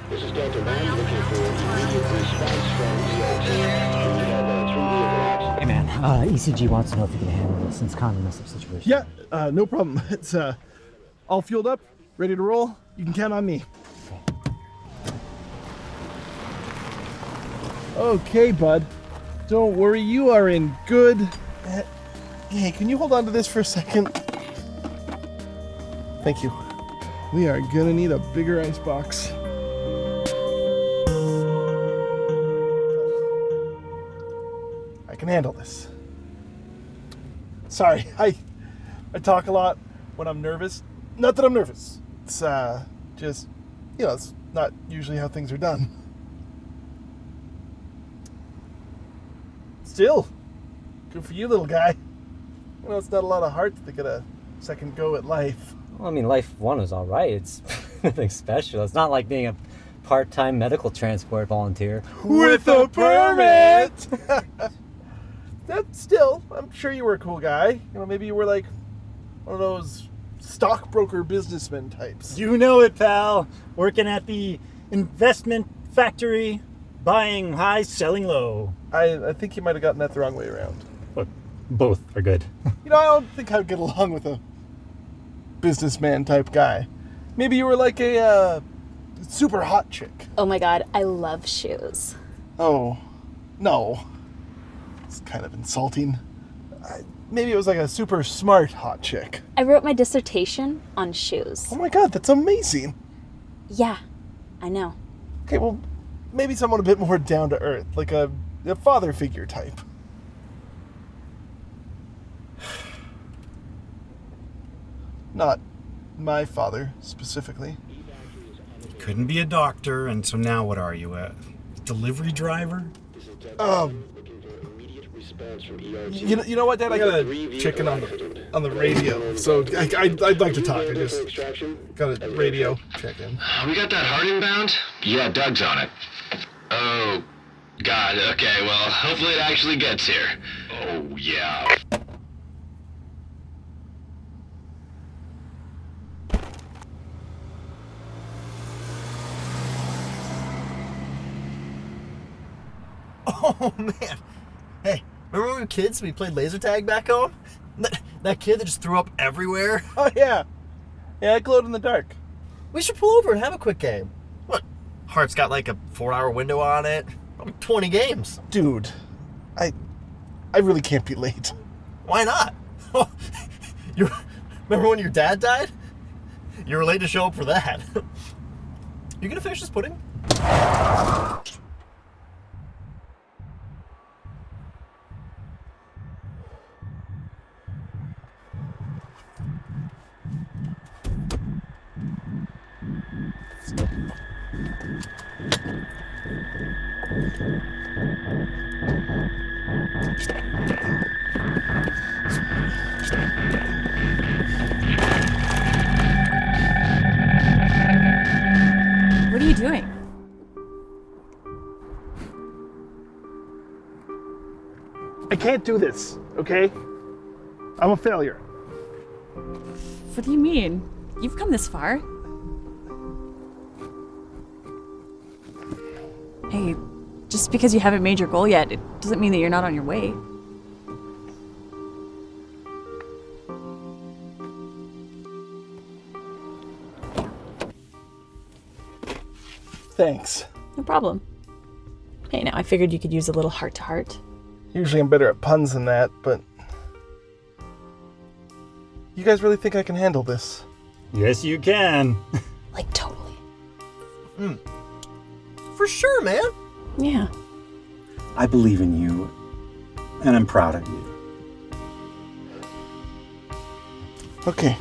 This is Delta 1 looking for immediate response from EOT. We have a 3-vehicle accident. Hey man, ECG wants to know if you can handle this since kind of a messed up situation. Yeah, no problem. It's all fueled up, ready to roll. You can count on me. Okay, bud. Don't worry, you are in good... Hey, can you hold on to this for a second? Thank you. We are gonna need a bigger ice box. I can handle this. Sorry, I talk a lot when I'm nervous. Not that I'm nervous. It's just, it's not usually how things are done. Still, good for you, little guy. It's not a lot of hearts that get a second go at life. Well, I mean, life one is all right. It's nothing special. It's not like being a part-time medical transport volunteer. With a permit! Still, I'm sure you were a cool guy. Maybe you were like one of those stockbroker businessman types. You know it, pal. Working at the investment factory, buying high, selling low. I think you might have gotten that the wrong way around. Look, both are good. I don't think I'd get along with a businessman type guy. Maybe you were like a super hot chick. Oh my god, I love shoes. Oh, no. It's kind of insulting. Maybe it was like a super smart hot chick. I wrote my dissertation on shoes. Oh my god, that's amazing. Yeah, I know. Okay, well, maybe someone a bit more down to earth, like a father figure type. Not my father, specifically. Couldn't be a doctor, and so now what are you, a delivery driver? You know what, Dad? I got a chicken on the radio, so I'd like to talk. I just got a radio check-in. We got that Harding bound? Yeah, Doug's on it. Oh, God, okay, well, hopefully it actually gets here. Oh, yeah. Oh, man. Hey, remember when we were kids and we played laser tag back home? That kid that just threw up everywhere? Oh, yeah. Yeah, I glowed in the dark. We should pull over and have a quick game. What? Heart's got like a 4-hour window on it. Probably 20 games. Dude, I really can't be late. Why not? You remember when your dad died? You were late to show up for that. You gonna finish this pudding? What are you doing? I can't do this, okay? I'm a failure. What do you mean? You've come this far. Hey, just because you haven't made your goal yet, it doesn't mean that you're not on your way. Thanks. No problem. Hey, now I figured you could use a little heart-to-heart. Usually I'm better at puns than that, but... You guys really think I can handle this? Yes, you can. Like, totally. For sure, man. Yeah. I believe in you, and I'm proud of you. Okay.